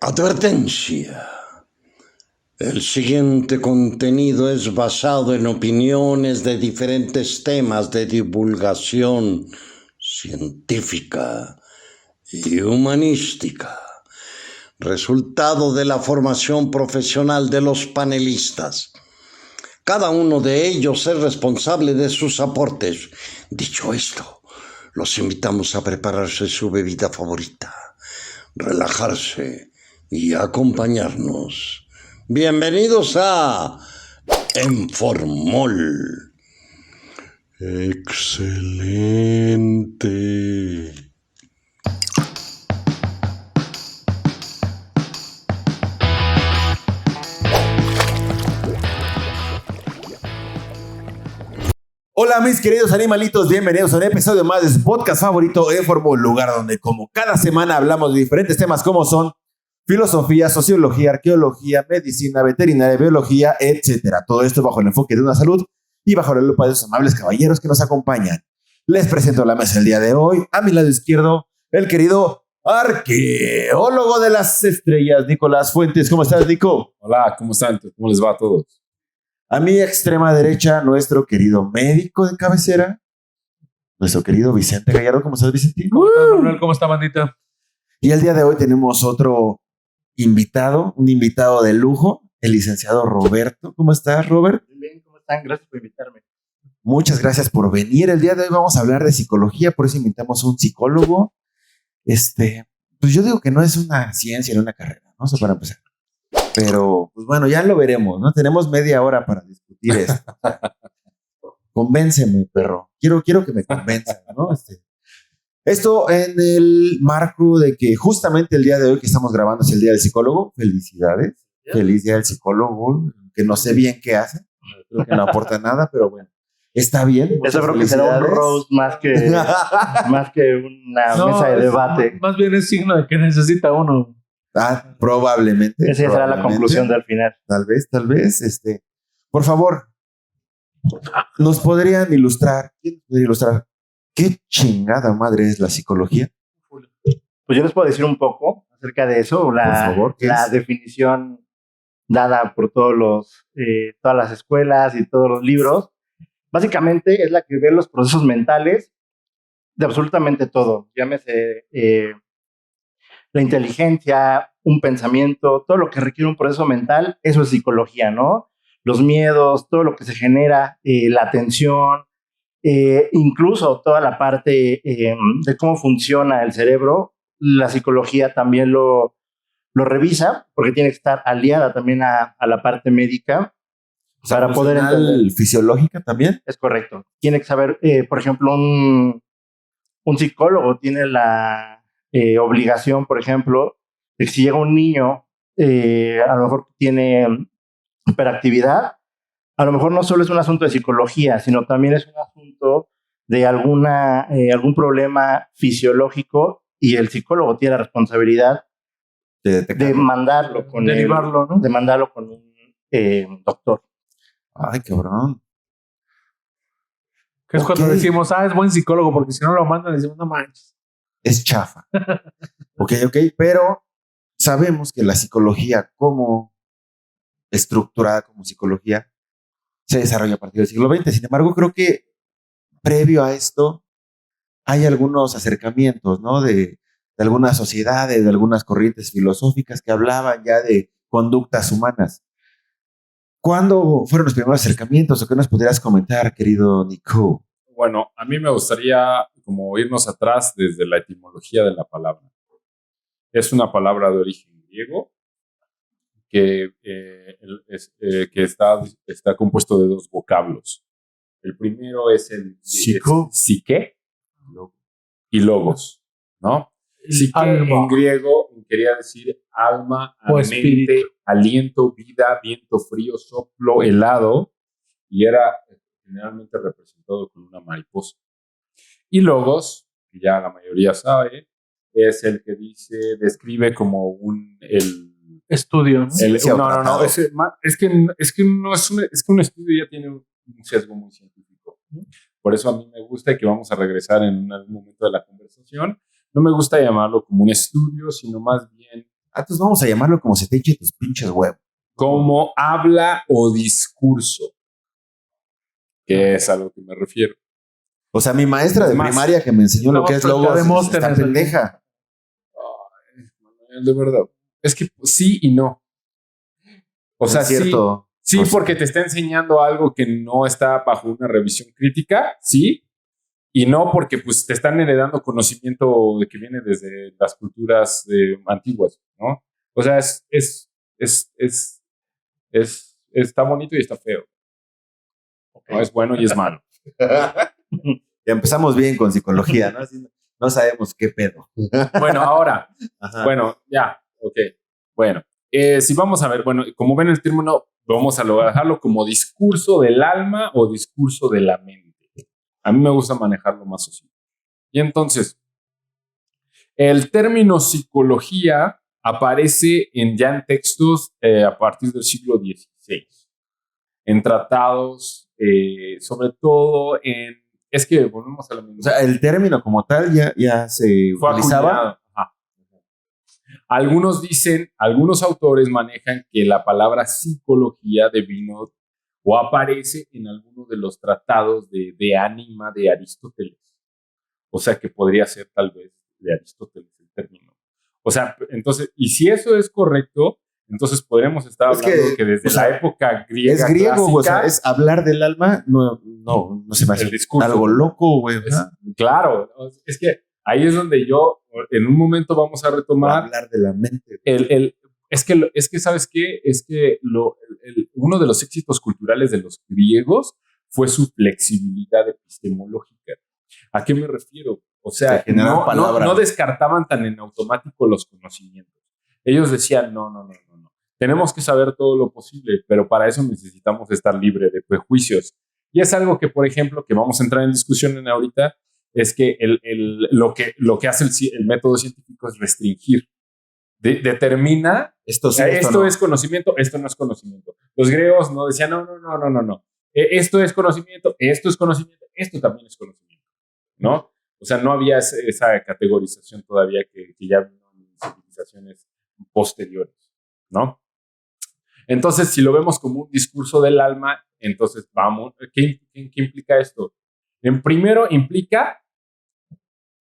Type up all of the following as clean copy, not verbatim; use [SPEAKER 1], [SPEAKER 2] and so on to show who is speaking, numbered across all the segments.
[SPEAKER 1] Advertencia. El siguiente contenido es basado en opiniones de diferentes temas de divulgación científica y humanística, resultado de la formación profesional de los panelistas. Cada uno de ellos es responsable de sus aportes. Dicho esto, los invitamos a prepararse su bebida favorita, relajarse y acompañarnos. Bienvenidos a Informol. Excelente.
[SPEAKER 2] Hola mis queridos animalitos, bienvenidos a un episodio más de su podcast favorito, Informol, lugar donde como cada semana hablamos de diferentes temas como son filosofía, sociología, arqueología, medicina, veterinaria, biología, etcétera. Todo esto bajo el enfoque de una salud y bajo la lupa de esos amables caballeros que nos acompañan. Les presento la mesa el día de hoy. A mi lado izquierdo, el querido arqueólogo de las estrellas, Nicolás Fuentes. ¿Cómo estás, Nico?
[SPEAKER 3] Hola, ¿cómo están? ¿Cómo les va a todos?
[SPEAKER 2] A mi extrema derecha, nuestro querido médico de cabecera, nuestro querido Vicente Gallardo. ¿Cómo estás, Vicente?
[SPEAKER 3] ¿Cómo estás, Manuel? ¿Cómo está, bandita?
[SPEAKER 2] Y el día de hoy tenemos otro invitado, un invitado de lujo, el licenciado Roberto. ¿Cómo estás, Robert?
[SPEAKER 4] Bien, ¿cómo están? Gracias por invitarme.
[SPEAKER 2] Muchas gracias por venir. El día de hoy vamos a hablar de psicología, por eso invitamos a un psicólogo. Pues yo digo que no es una ciencia, no una carrera, ¿no? Eso para empezar. Pero, pues bueno, ya lo veremos, ¿no? Tenemos media hora para discutir esto. Convénceme, perro. Quiero que me convenzan, ¿no? Esto en el marco de que justamente el día de hoy que estamos grabando es el Día del Psicólogo. Felicidades. Yeah. Feliz Día del Psicólogo, que no sé bien qué hace. Creo que no aporta nada, pero bueno. Está bien.
[SPEAKER 4] Eso creo que será un roast más que una mesa de debate.
[SPEAKER 3] Más bien es signo de que necesita uno.
[SPEAKER 2] Probablemente.
[SPEAKER 4] Esa será la conclusión del final.
[SPEAKER 2] Tal vez. Por favor, ¿nos podrían ilustrar? ¿Quién nos podría ilustrar? ¿Qué chingada madre es la psicología?
[SPEAKER 4] Pues yo les puedo decir un poco acerca de eso. La definición dada por todas las escuelas y todos los libros. Básicamente es la que ve los procesos mentales de absolutamente todo. Llámese la inteligencia, un pensamiento, todo lo que requiere un proceso mental, eso es psicología, ¿no? Los miedos, todo lo que se genera, la atención, incluso toda la parte de cómo funciona el cerebro, la psicología también lo revisa, porque tiene que estar aliada también a la parte médica.
[SPEAKER 2] Para poder entender. ¿Fisiológica también?
[SPEAKER 4] Es correcto. Tiene que saber, por ejemplo, un psicólogo tiene la obligación, por ejemplo, de que si llega un niño, a lo mejor tiene hiperactividad, a lo mejor no solo es un asunto de psicología, sino también es un asunto de algún problema fisiológico y el psicólogo tiene la responsabilidad de mandarlo con de mandarlo con un doctor.
[SPEAKER 2] Ay, cabrón.
[SPEAKER 3] Que es cuando decimos, es buen psicólogo, porque si no lo mandan, decimos, no manches.
[SPEAKER 2] Es chafa. Ok, pero sabemos que la psicología como estructurada como psicología se desarrolla a partir del siglo XX. Sin embargo, creo que previo a esto hay algunos acercamientos, ¿no? De algunas sociedades, de algunas corrientes filosóficas que hablaban ya de conductas humanas. ¿Cuándo fueron los primeros acercamientos o qué nos pudieras comentar, querido Nico?
[SPEAKER 3] Bueno, a mí me gustaría como irnos atrás desde la etimología de la palabra. Es una palabra de origen griego que está compuesto de dos vocablos. El primero es el psique y logos, ¿no? Psique en griego quería decir alma, mente, aliento, vida, viento frío, soplo, helado, y era generalmente representado con una mariposa. Y logos, que ya la mayoría sabe, es el que describe como el estudio, ¿no? No. Es que un estudio ya tiene un sesgo muy científico, ¿no? Por eso a mí me gusta y que vamos a regresar en algún momento de la conversación. No me gusta llamarlo como un estudio, sino más bien
[SPEAKER 2] Entonces vamos a llamarlo como se te eche tus pinches huevos.
[SPEAKER 3] Como habla o discurso, que es a lo que me refiero.
[SPEAKER 2] O sea, mi maestra de primaria que me enseñó lo que es logos está pendeja.
[SPEAKER 3] Ay, de verdad. Es que sí y no. O sea,
[SPEAKER 2] es cierto.
[SPEAKER 3] Sí, porque te está enseñando algo que no está bajo una revisión crítica, sí. Y no porque pues te están heredando conocimiento de que viene desde las culturas antiguas, ¿no? O sea, está bonito y está feo. No es bueno y es malo.
[SPEAKER 2] Ya empezamos bien con psicología, ¿no? Así no sabemos qué pedo.
[SPEAKER 3] Bueno, ahora.
[SPEAKER 2] Ajá.
[SPEAKER 3] Bueno, ya, ok. Bueno, si vamos a ver, bueno, como ven el término, vamos a dejarlo como discurso del alma o discurso de la mente. A mí me gusta manejarlo más así. Y entonces, el término psicología aparece ya en textos a partir del siglo XVI, en tratados, sobre todo en... Es que volvemos a la misma.
[SPEAKER 2] O sea, el término como tal ya se utilizaba.
[SPEAKER 3] Algunos autores manejan que la palabra psicología devino o aparece en alguno de los tratados de ánima de Aristóteles. O sea, que podría ser tal vez de Aristóteles el término. O sea, entonces, y si eso es correcto, entonces podremos estar hablando que desde la época griega
[SPEAKER 2] es griego,
[SPEAKER 3] clásica,
[SPEAKER 2] o sea, es hablar del alma, no se me hace algo loco, güey.
[SPEAKER 3] Claro, es que ahí es donde yo, en un momento vamos a retomar...
[SPEAKER 2] hablar de la mente.
[SPEAKER 3] Es que, ¿sabes qué? Es que uno de los éxitos culturales de los griegos fue su flexibilidad epistemológica. ¿A qué me refiero? O sea, no descartaban tan en automático los conocimientos. Ellos decían, no. Tenemos que saber todo lo posible, pero para eso necesitamos estar libre de prejuicios. Y es algo que, por ejemplo, que vamos a entrar en discusión en ahorita, es que lo que hace el método científico es restringir. Determina esto es conocimiento, esto no es conocimiento. Los griegos no decían no. Esto es conocimiento, esto también es conocimiento, ¿no? O sea, no había esa categorización todavía que ya vino en civilizaciones posteriores, ¿no? Entonces, si lo vemos como un discurso del alma, entonces vamos, ¿qué implica esto? En primero, implica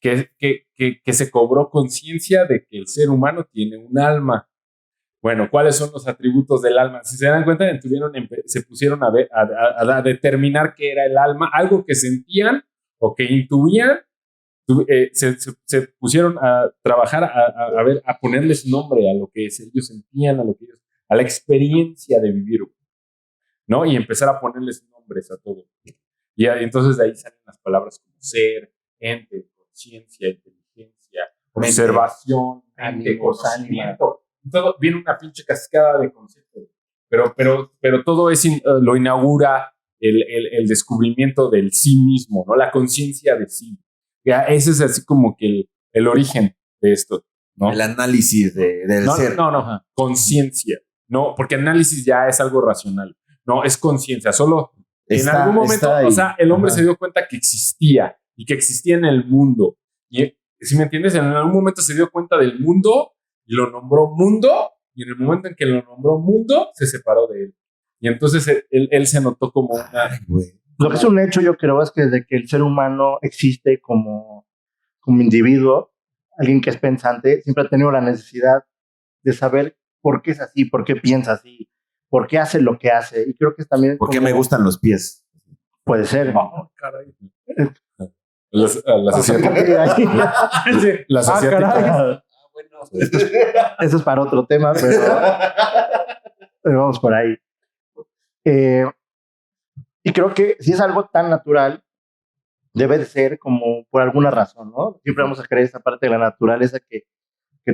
[SPEAKER 3] que se cobró conciencia de que el ser humano tiene un alma. Bueno, ¿cuáles son los atributos del alma? Si se dan cuenta, se pusieron a determinar qué era el alma, algo que sentían o que intuían, se pusieron a trabajar, a ponerles nombre a lo que ellos sentían, a la experiencia de vivir, ¿no? Y empezar a ponerles nombres a todo. Y entonces de ahí salen las palabras como ser, ente, conciencia, inteligencia, observación, mente, conocimiento. Todo viene una pinche cascada de conceptos. Pero todo lo inaugura el descubrimiento del sí mismo, ¿no? La conciencia de sí. Ya, ese es así como que el origen de esto, ¿no?
[SPEAKER 2] El análisis del ser.
[SPEAKER 3] No, conciencia. No, porque análisis ya es algo racional. No, es conciencia. Solo en algún momento, o sea, el hombre se dio cuenta que existía y que existía en el mundo. Y si me entiendes, en algún momento se dio cuenta del mundo y lo nombró mundo, y en el momento en que lo nombró mundo, se separó de él. Y entonces él se notó como una...
[SPEAKER 4] Lo que es un hecho, yo creo, es que desde que el ser humano existe como individuo, alguien que es pensante, siempre ha tenido la necesidad de saber por qué es así, por qué piensa así, por qué hace lo que hace. Y creo que es también...
[SPEAKER 2] ¿Por qué me gustan los pies?
[SPEAKER 4] Puede ser.
[SPEAKER 3] Oh, caray. Las asiáticas. Las asiáticas.
[SPEAKER 4] Bueno, eso es para otro tema, pero vamos por ahí. Y creo que si es algo tan natural, debe de ser como por alguna razón, ¿no? Siempre vamos a creer esa parte de la naturaleza que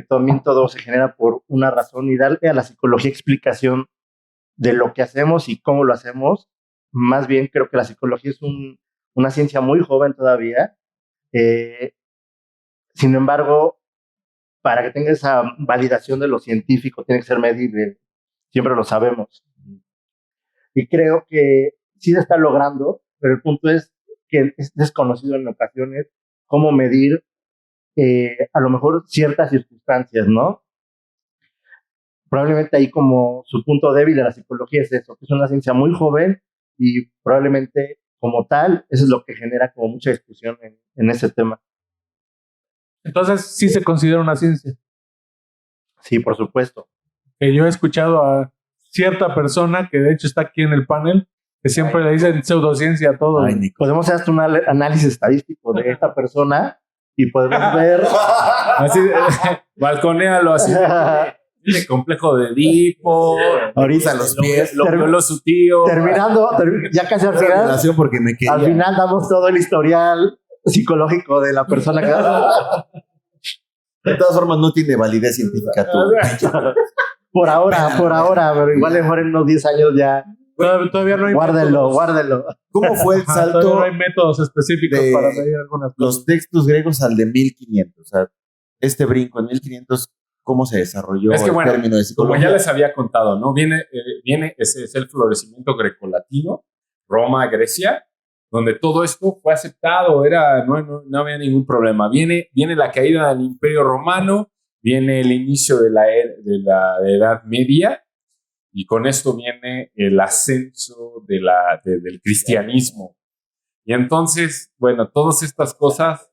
[SPEAKER 4] también todo se genera por una razón, y darle a la psicología explicación de lo que hacemos y cómo lo hacemos. Más bien creo que la psicología es una ciencia muy joven todavía. Sin embargo, para que tenga esa validación de lo científico, tiene que ser medible. Siempre lo sabemos. Y creo que sí se está logrando, pero el punto es que es desconocido en ocasiones cómo medir a lo mejor ciertas circunstancias, ¿no? probablemente ahí como su punto débil de la psicología es eso, que es una ciencia muy joven y probablemente como tal, eso es lo que genera como mucha discusión en ese tema.
[SPEAKER 5] Entonces, sí se considera una ciencia.
[SPEAKER 4] Sí, por supuesto.
[SPEAKER 5] Yo he escuchado a cierta persona que de hecho está aquí en el panel, que siempre le dicen pseudociencia a todo.
[SPEAKER 4] Podemos hacer hasta un análisis estadístico de esta persona y podemos ver...
[SPEAKER 3] Así, balconéalo así. Tiene complejo de Edipo.
[SPEAKER 4] Ahorita
[SPEAKER 2] los pies.
[SPEAKER 3] Lo violó su tío.
[SPEAKER 4] Terminando, ya casi al final.
[SPEAKER 2] Porque me quería.
[SPEAKER 4] Al final damos todo el historial psicológico de la persona que...
[SPEAKER 2] De todas formas, no tiene validez científica tú.
[SPEAKER 4] Por ahora, pero igual mejor en unos 10 años ya...
[SPEAKER 5] Todavía no hay
[SPEAKER 4] Guárdelo.
[SPEAKER 2] ¿Cómo fue el salto?
[SPEAKER 5] Todavía no hay métodos específicos para medir algunas cosas.
[SPEAKER 2] Los textos griegos al de 1500. O sea, este brinco en 1500, ¿cómo se desarrolló
[SPEAKER 3] es que,
[SPEAKER 2] el término de psicología?
[SPEAKER 3] Como ya les había contado, ¿no? Viene ese es el florecimiento grecolatino, Roma, Grecia, donde todo esto fue aceptado, no había ningún problema. Viene la caída del Imperio Romano, viene el inicio de la Edad Media, y con esto viene el ascenso del cristianismo. Y entonces, bueno, todas estas cosas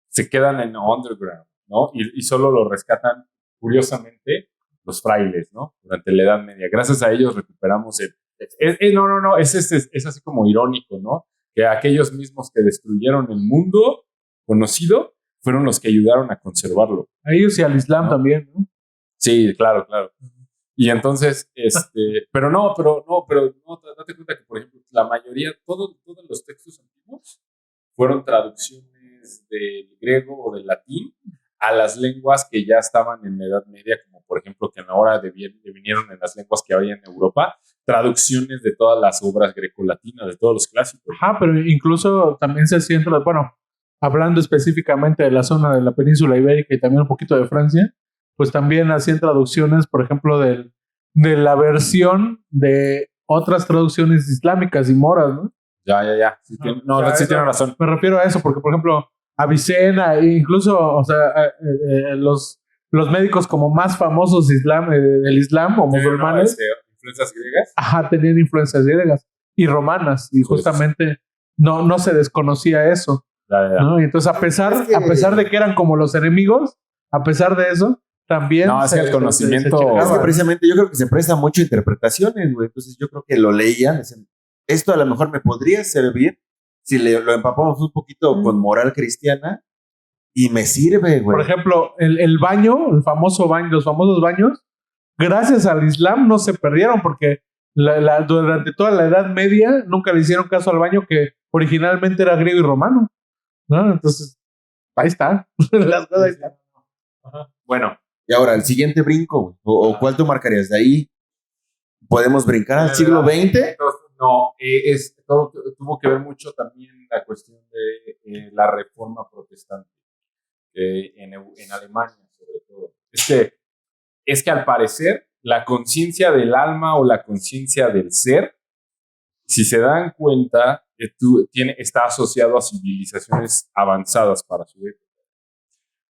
[SPEAKER 3] se quedan en underground, ¿no? Y solo lo rescatan, curiosamente, los frailes, ¿no? Durante la Edad Media. Gracias a ellos recuperamos es así como irónico, ¿no? Que aquellos mismos que destruyeron el mundo conocido fueron los que ayudaron a conservarlo.
[SPEAKER 5] A ellos y al Islam también, ¿no?
[SPEAKER 3] Sí, claro. Y entonces, pero date cuenta que, por ejemplo, la mayoría, todos los textos antiguos fueron traducciones del griego o del latín a las lenguas que ya estaban en la Edad Media, como por ejemplo que ahora vinieron en las lenguas que había en Europa, traducciones de todas las obras grecolatinas, de todos los clásicos.
[SPEAKER 5] Ajá, pero incluso también se siente, bueno, hablando específicamente de la zona de la península ibérica y también un poquito de Francia, pues también hacían traducciones, por ejemplo, de la versión de otras traducciones islámicas y moras, ¿no?
[SPEAKER 3] Ya. Sí tiene razón.
[SPEAKER 5] Me refiero a eso, porque, por ejemplo, Avicena, incluso, o sea, los médicos como más famosos del Islam o musulmanes.
[SPEAKER 3] ¿Influencias griegas?
[SPEAKER 5] Ajá, tenían influencias griegas y romanas, y justamente no se desconocía eso.
[SPEAKER 3] Ya.
[SPEAKER 5] ¿No? Y entonces, a pesar de que eran como los enemigos, a pesar de eso, también...
[SPEAKER 3] No, es que el conocimiento...
[SPEAKER 2] Es que precisamente yo creo que se presta mucho a interpretaciones, güey. Entonces yo creo que lo leían, decían, esto a lo mejor me podría servir si lo empapamos un poquito con moral cristiana y me sirve, güey.
[SPEAKER 5] Por ejemplo, el baño, los famosos baños, gracias al Islam no se perdieron porque durante toda la Edad Media nunca le hicieron caso al baño que originalmente era griego y romano, ¿no? Entonces, ahí está. Las cosas ahí están.
[SPEAKER 3] Ajá. Bueno.
[SPEAKER 2] Y ahora, el siguiente brinco, güey. ¿O cuál tú marcarías? ¿De ahí podemos brincar al siglo XX?
[SPEAKER 3] No, todo tuvo que ver mucho también la cuestión de la reforma protestante en Alemania, sobre todo. Es que al parecer la conciencia del alma o la conciencia del ser, si se dan cuenta, está asociado a civilizaciones avanzadas para su época.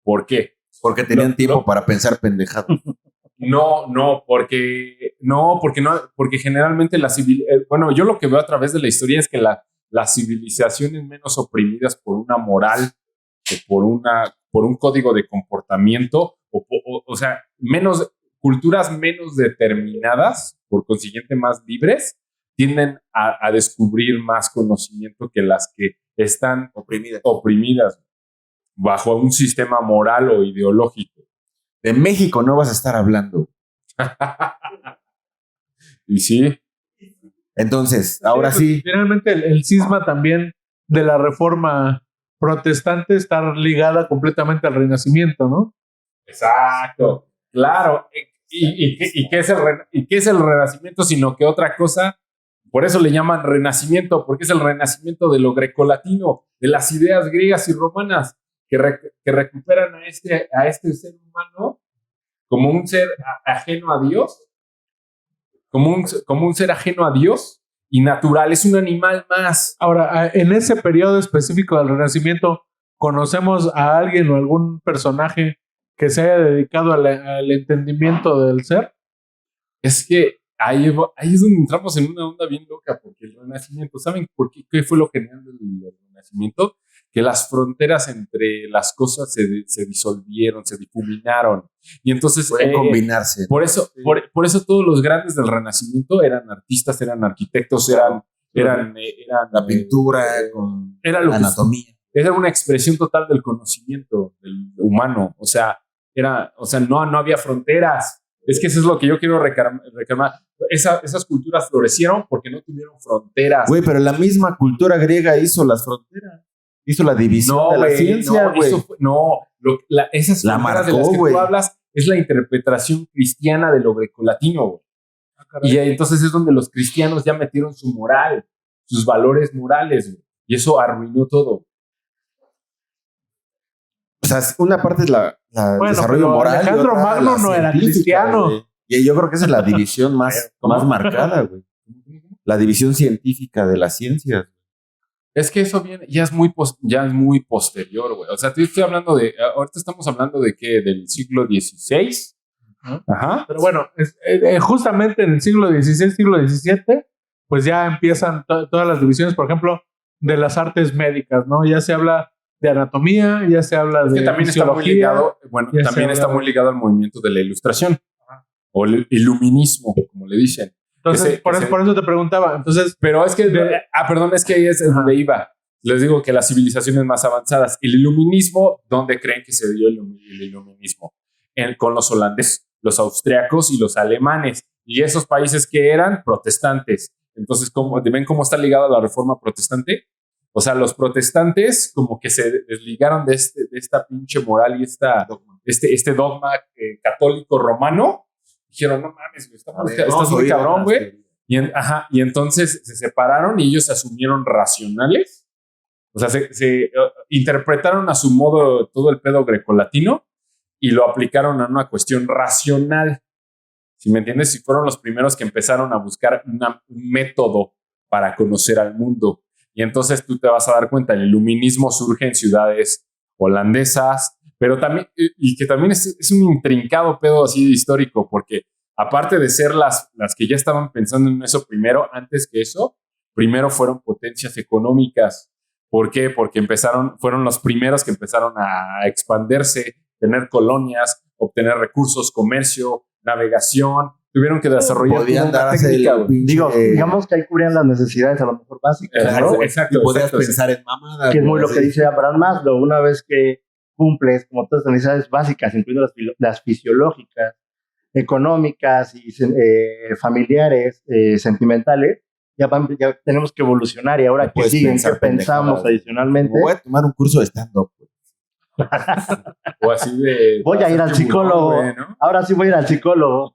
[SPEAKER 3] ¿Por qué?
[SPEAKER 2] Porque tenían tiempo para pensar pendejado.
[SPEAKER 3] Porque generalmente bueno, yo lo que veo a través de la historia es que las civilizaciones menos oprimidas por una moral o por un código de comportamiento, o sea, culturas menos determinadas, por consiguiente más libres, tienden a descubrir más conocimiento que las que están oprimidas bajo un sistema moral o ideológico.
[SPEAKER 2] De México no vas a estar hablando.
[SPEAKER 3] Y sí.
[SPEAKER 2] Entonces, ahora sí.
[SPEAKER 5] Finalmente, el cisma también de la reforma protestante está ligada completamente al Renacimiento, ¿no?
[SPEAKER 3] Exacto. Claro. ¿Y qué es el Renacimiento sino que otra cosa? Por eso le llaman Renacimiento, porque es el renacimiento de lo grecolatino, de las ideas griegas y romanas que recuperan a este ser humano como un ser ajeno a Dios, como un ser ajeno a Dios y natural, es un animal más.
[SPEAKER 5] Ahora, en ese periodo específico del Renacimiento, ¿conocemos a alguien o algún personaje que se haya dedicado al entendimiento del ser.
[SPEAKER 3] Es que ahí es donde entramos en una onda bien loca, porque el Renacimiento, ¿saben por qué? ¿Qué fue lo genial del Renacimiento? Que las fronteras entre las cosas se disolvieron, se difuminaron. Y entonces...
[SPEAKER 2] Pueden combinarse.
[SPEAKER 3] Por eso todos los grandes del Renacimiento eran artistas, eran arquitectos, eran
[SPEAKER 2] la pintura, con
[SPEAKER 3] era
[SPEAKER 2] la anatomía.
[SPEAKER 3] Era una expresión total del conocimiento del humano. O sea, no había fronteras. Es que eso es lo que yo quiero reclamar. Esas culturas florecieron porque no tuvieron fronteras.
[SPEAKER 2] Güey, pero la misma cultura griega hizo las fronteras. Hizo la división de la ciencia, güey.
[SPEAKER 3] Esas fronteras de las que tú hablas es la interpretación cristiana de lo grecolatino, güey. Y entonces es donde los cristianos ya metieron su moral, sus valores morales, güey. Y eso arruinó todo.
[SPEAKER 2] O sea, una parte es el desarrollo moral.
[SPEAKER 5] Alejandro Magno no era cristiano.
[SPEAKER 2] Güey. Y yo creo que esa es la división más marcada, güey. La división científica de las ciencias.
[SPEAKER 3] Es que eso viene, ya es muy posterior, güey. O sea, te estoy hablando ahorita estamos hablando de ¿qué? Del siglo XVI. Ajá.
[SPEAKER 5] Pero bueno, justamente en el siglo XVI, siglo XVII, pues ya empiezan todas las divisiones, por ejemplo, de las artes médicas, ¿no? Ya se habla de anatomía, ya se habla de
[SPEAKER 3] también
[SPEAKER 5] fisiología.
[SPEAKER 3] También está muy ligado al movimiento de la ilustración. O el iluminismo, como le dicen.
[SPEAKER 5] Entonces, por eso te preguntaba. Entonces,
[SPEAKER 3] pero es que, es que ahí es donde iba. Les digo que las civilizaciones más avanzadas, el iluminismo, ¿dónde creen que se dio el iluminismo? Con los holandeses, los austriacos y los alemanes. Y esos países que eran protestantes. Entonces, ¿ven cómo está ligado a la reforma protestante? O sea, los protestantes como que se desligaron de esta pinche moral y este dogma católico romano. Dijeron, no mames, güey, estás muy cabrón, güey. Y entonces se separaron y ellos se asumieron racionales. O sea, se interpretaron a su modo todo el pedo grecolatino y lo aplicaron a una cuestión racional. ¿Sí me entiendes? Y fueron los primeros que empezaron a buscar un método para conocer al mundo. Y entonces tú te vas a dar cuenta, el iluminismo surge en ciudades holandesas, pero también, y que también es un intrincado pedo así histórico, porque aparte de ser las que ya estaban pensando en eso antes que eso, primero fueron potencias económicas. ¿Por qué? Porque fueron los primeros que empezaron a expandirse, tener colonias, obtener recursos, comercio, navegación. Tuvieron que desarrollar
[SPEAKER 2] una técnica.
[SPEAKER 4] Digamos que ahí cubrían las necesidades a lo mejor básicas.
[SPEAKER 3] Exacto.
[SPEAKER 2] Y podías pensar en mamadas.
[SPEAKER 4] Que es muy lo que dice Abraham Maslow. Una vez que cumples como todas las necesidades básicas, incluyendo las fisiológicas, económicas y familiares, sentimentales, ya tenemos que evolucionar. Y ahora que siguen, ¿qué pensamos adicionalmente?
[SPEAKER 2] Voy a tomar un curso de stand-up.
[SPEAKER 3] O así de...
[SPEAKER 4] Voy a ir al psicólogo. ¿No? Ahora sí voy a ir al psicólogo.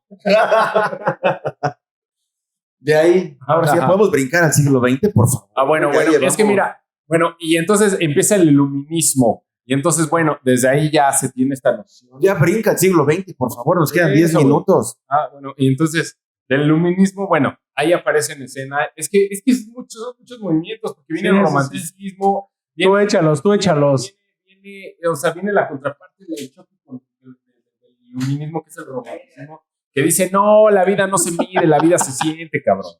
[SPEAKER 2] De ahí, ahora sí podemos brincar al siglo XX, por favor.
[SPEAKER 3] Bueno, es que mira, y entonces empieza el iluminismo. Y entonces, desde ahí ya se tiene esta noción.
[SPEAKER 2] Ya brinca el siglo XX, por favor, nos quedan 10 minutos.
[SPEAKER 3] Y entonces, del iluminismo, ahí aparece en escena. Es que son muchos movimientos, porque viene el romanticismo.
[SPEAKER 5] Sí. Tú échalos.
[SPEAKER 3] Viene la contraparte del choque con el iluminismo, que es el romanticismo, que dice, no, la vida no se mide, la vida se siente, cabrón.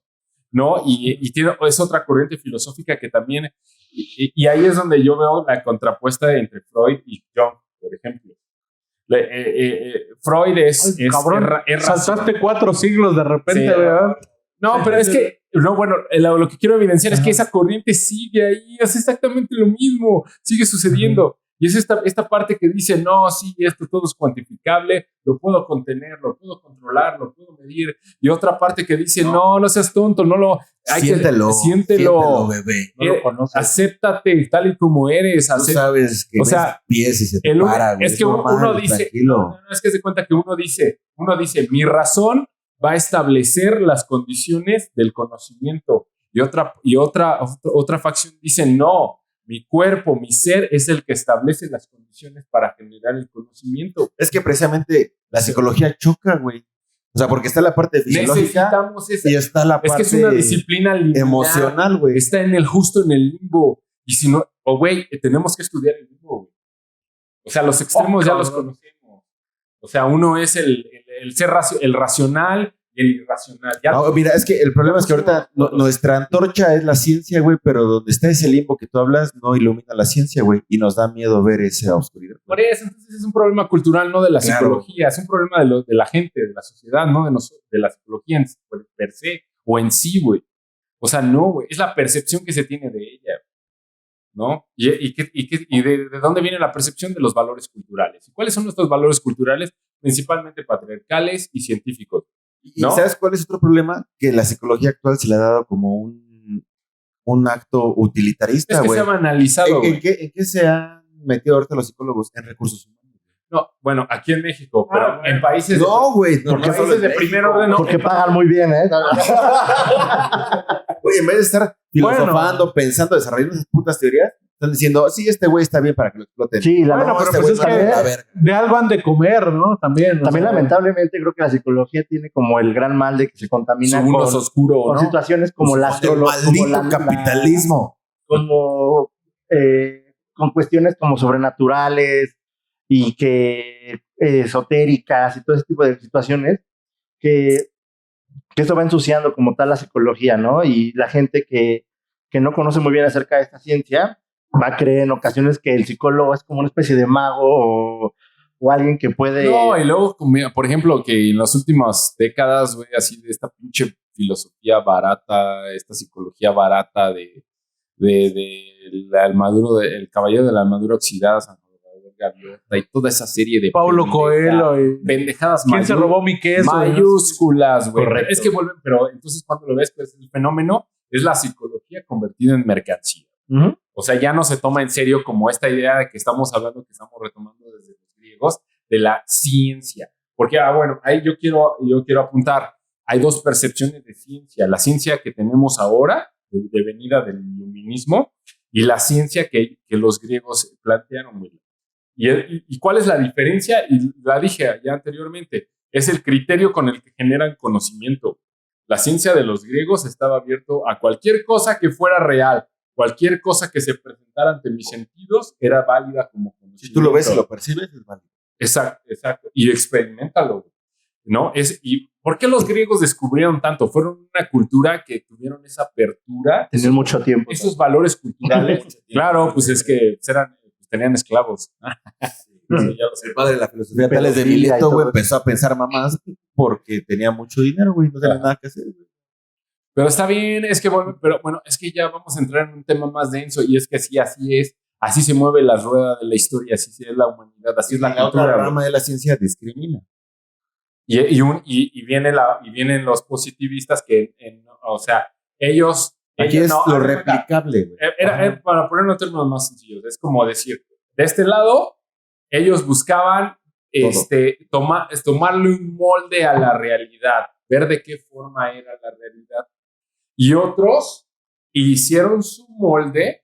[SPEAKER 3] ¿No? Y es otra corriente filosófica que también, y ahí es donde yo veo la contrapuesta entre Freud y Jung, por ejemplo. Freud es
[SPEAKER 5] cabrón, saltaste 4 siglos de repente,
[SPEAKER 3] sí,
[SPEAKER 5] ¿verdad?
[SPEAKER 3] No, pero es que, lo que quiero evidenciar es que esa corriente sigue ahí, es exactamente lo mismo, sigue sucediendo. Y es esta parte que dice, no, sí, esto todo es cuantificable, lo puedo contener, lo puedo controlar, lo puedo medir. Y otra parte que dice, no seas tonto, siéntelo,
[SPEAKER 2] bebé.
[SPEAKER 4] No lo conoces.
[SPEAKER 3] Acéptate tal y como eres.
[SPEAKER 2] Tú sabes que pies y se te para, güey.
[SPEAKER 3] Es que uno dice, es que se cuenta que uno dice, mi razón va a establecer las condiciones del conocimiento. Y otra facción dice, no, mi cuerpo, mi ser es el que establece las condiciones para generar el conocimiento.
[SPEAKER 2] Es que precisamente la psicología choca, güey. O sea, porque está la parte fisiológica y está la parte...
[SPEAKER 3] Es que es una disciplina lineal,
[SPEAKER 2] emocional, güey.
[SPEAKER 3] Está en el limbo. Y si no... tenemos que estudiar el limbo, güey. O sea, los extremos ya los conocemos. O sea, uno es el ser el racional y el irracional. Ya
[SPEAKER 2] mira, es que el problema es que ahorita nuestra antorcha es la ciencia, güey, pero donde está ese limbo que tú hablas no ilumina la ciencia, güey, y nos da miedo ver esa oscuridad.
[SPEAKER 3] Por eso, entonces es un problema cultural, no de la psicología, es un problema de la gente, de la sociedad, no de la psicología per se o en sí, güey. O sea, no, güey, es la percepción que se tiene de ella, ¿no? ¿Y de dónde viene la percepción? De los valores culturales. ¿Y cuáles son nuestros valores culturales? Principalmente patriarcales y científicos. ¿No?
[SPEAKER 2] ¿Y sabes cuál es otro problema? Que la psicología actual se le ha dado como un acto utilitarista, güey.
[SPEAKER 3] Es que se ha banalizado,
[SPEAKER 2] ¿En qué se han metido ahorita los psicólogos? En recursos humanos.
[SPEAKER 3] No, bueno, aquí en México, pero en países...
[SPEAKER 2] No, güey.
[SPEAKER 3] Porque países de primer orden... No,
[SPEAKER 4] porque pagan muy bien, ¿eh?
[SPEAKER 2] Oye, en vez de estar filosofando, pensando, desarrollando esas putas teorías, están diciendo, sí, este güey está bien para que lo exploten.
[SPEAKER 4] Sí,
[SPEAKER 5] pero pues es que de algo han de comer, ¿no? También
[SPEAKER 4] lamentablemente, creo que la psicología tiene como el gran mal de que se contamina
[SPEAKER 3] con
[SPEAKER 4] situaciones como la astrología.
[SPEAKER 2] El maldito capitalismo.
[SPEAKER 4] Como con cuestiones como sobrenaturales y que esotéricas y todo ese tipo de situaciones que esto va ensuciando como tal la psicología, ¿no? Y la gente que no conoce muy bien acerca de esta ciencia va a creer en ocasiones que el psicólogo es como una especie de mago o alguien que puede...
[SPEAKER 3] No, y luego, por ejemplo, que en las últimas décadas, güey, así de esta pinche filosofía barata, esta psicología barata de la armadura, el caballero de la armadura oxidada, San Salvador Gaviota, y toda esa serie de
[SPEAKER 5] Paulo Coelho y
[SPEAKER 3] pendejadas.
[SPEAKER 5] ¿Quién se robó mi queso?
[SPEAKER 3] Mayúsculas, güey.
[SPEAKER 4] Correcto.
[SPEAKER 3] Es que vuelven, pero entonces cuando lo ves, pues el fenómeno es la psicología convertida en mercancía.
[SPEAKER 4] Uh-huh.
[SPEAKER 3] O sea, ya no se toma en serio como esta idea de que estamos hablando, que estamos retomando desde los griegos, de la ciencia. Porque, bueno, ahí yo quiero apuntar, hay dos percepciones de ciencia. La ciencia que tenemos ahora, de venida del iluminismo, y la ciencia que los griegos plantearon. ¿Y cuál es la diferencia? Y la dije ya anteriormente, es el criterio con el que generan conocimiento. La ciencia de los griegos estaba abierto a cualquier cosa que fuera real. Cualquier cosa que se presentara ante mis sentidos era válida como conocimiento.
[SPEAKER 2] Si tú lo ves y lo percibes, es válido.
[SPEAKER 3] Exacto. Y experiméntalo, ¿no? ¿Y por qué los griegos descubrieron tanto? Fueron una cultura que tuvieron esa apertura.
[SPEAKER 4] Tenían mucho tiempo.
[SPEAKER 3] Esos valores culturales. Claro, pues es que tenían esclavos.
[SPEAKER 2] El padre de la filosofía Tales de Mileto, güey, empezó a pensar mamás porque tenía mucho dinero, güey, no tenía nada que hacer, güey.
[SPEAKER 3] Pero está bien, es que es que ya vamos a entrar en un tema más denso y es que sí, así es, así se mueve la rueda de la historia, así es la humanidad, así es la cultura.
[SPEAKER 2] La rama de la ciencia discrimina.
[SPEAKER 3] Y vienen los positivistas que, o sea, ellos...
[SPEAKER 2] Aquí es lo replicable, güey.
[SPEAKER 3] Para ponerlo en términos más sencillos, es como decir, de este lado, ellos buscaban tomarle un molde a la realidad, ver de qué forma era la realidad. Y otros hicieron su molde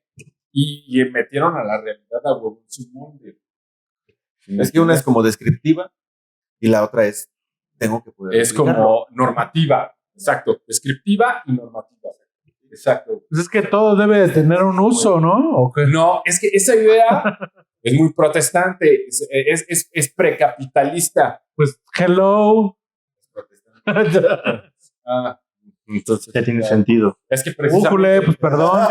[SPEAKER 3] y metieron a la realidad a huevo en su molde.
[SPEAKER 2] Es que una es como descriptiva y la otra es tengo que poder.
[SPEAKER 3] Es como normativa, exacto, descriptiva y normativa. Exacto.
[SPEAKER 5] Pues es que todo debe de tener un uso, ¿no? ¿O qué?
[SPEAKER 3] No, es que esa idea es muy protestante, es precapitalista.
[SPEAKER 5] Pues, hello.
[SPEAKER 3] Entonces
[SPEAKER 4] ya tiene sentido.
[SPEAKER 3] Es que precisamente...
[SPEAKER 5] pues perdón.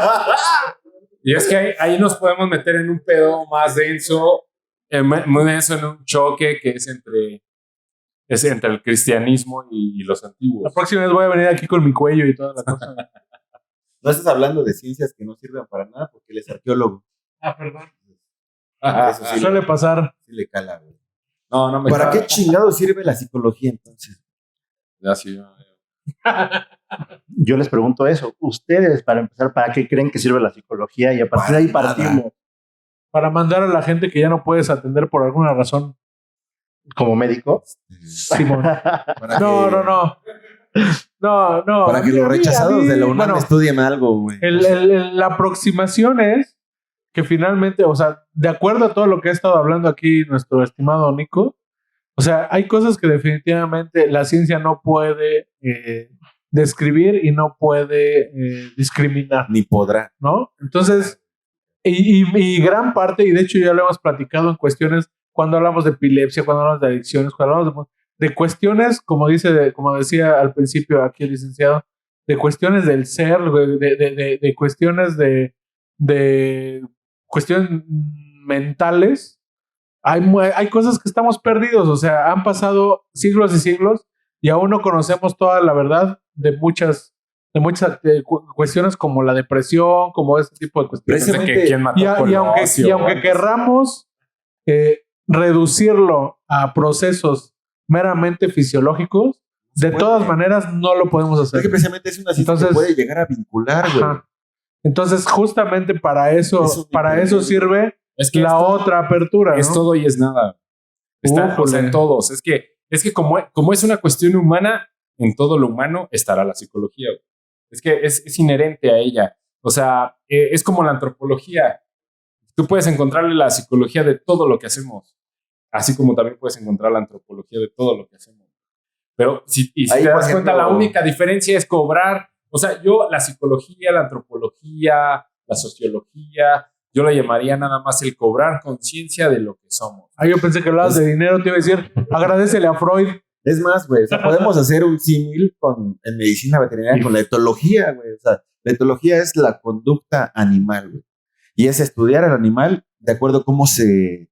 [SPEAKER 3] Y es que ahí nos podemos meter en un pedo más denso, muy denso, en un choque que es entre el cristianismo y los antiguos.
[SPEAKER 5] La próxima vez voy a venir aquí con mi cuello y toda la cosa.
[SPEAKER 2] No estás hablando de ciencias que no sirven para nada porque él es arqueólogo.
[SPEAKER 5] Perdón.
[SPEAKER 2] Eso sí
[SPEAKER 5] suele pasar.
[SPEAKER 2] Sí le cala, güey.
[SPEAKER 3] No me
[SPEAKER 2] ¿Para qué chingado sirve la psicología entonces?
[SPEAKER 3] Ya sí.
[SPEAKER 4] Yo les pregunto eso. Ustedes, para empezar, ¿para qué creen que sirve la psicología? Y a partir de ahí partimos.
[SPEAKER 5] Para mandar a la gente que ya no puedes atender por alguna razón.
[SPEAKER 4] ¿Como médico?
[SPEAKER 5] Simón. No.
[SPEAKER 2] Para que los rechazados de la UNAM estudien algo, güey.
[SPEAKER 5] La aproximación es que finalmente, o sea, de acuerdo a todo lo que ha estado hablando aquí nuestro estimado Nico, o sea, hay cosas que definitivamente la ciencia no puede describir y no puede discriminar.
[SPEAKER 2] Ni podrá.
[SPEAKER 5] ¿No? Entonces, y gran parte, y de hecho ya lo hemos platicado en cuestiones cuando hablamos de epilepsia, cuando hablamos de adicciones, cuando hablamos de cuestiones, como decía al principio aquí el licenciado, de cuestiones del ser, de cuestiones de cuestiones mentales. Hay cosas que estamos perdidos, o sea, han pasado siglos y siglos y aún no conocemos toda la verdad de muchas cuestiones como la depresión, como ese tipo de cuestiones. Y aunque querramos reducirlo a procesos meramente fisiológicos, de todas maneras no lo podemos hacer.
[SPEAKER 2] Es que precisamente es una situación que puede llegar a vincular, güey.
[SPEAKER 5] Entonces, justamente para eso sirve la otra apertura, ¿no?
[SPEAKER 3] Es todo y es nada. Está, o sea, en todos. Es que como es una cuestión humana, en todo lo humano estará la psicología. Güey. Es que es inherente a ella. O sea, es como la antropología. Tú puedes encontrarle la psicología de todo lo que hacemos, así como también puedes encontrar la antropología de todo lo que hacemos. Pero si te das cuenta, la única diferencia es cobrar. O sea, yo la psicología, la antropología, la sociología, yo le llamaría nada más el cobrar conciencia de lo que somos.
[SPEAKER 5] Yo pensé que hablabas de dinero, te iba a decir, agradécele a Freud.
[SPEAKER 2] Es más, güey, o sea, podemos hacer un símil en medicina veterinaria con la etología, güey. O sea, la etología es la conducta animal, güey. Y es estudiar al animal de acuerdo a cómo se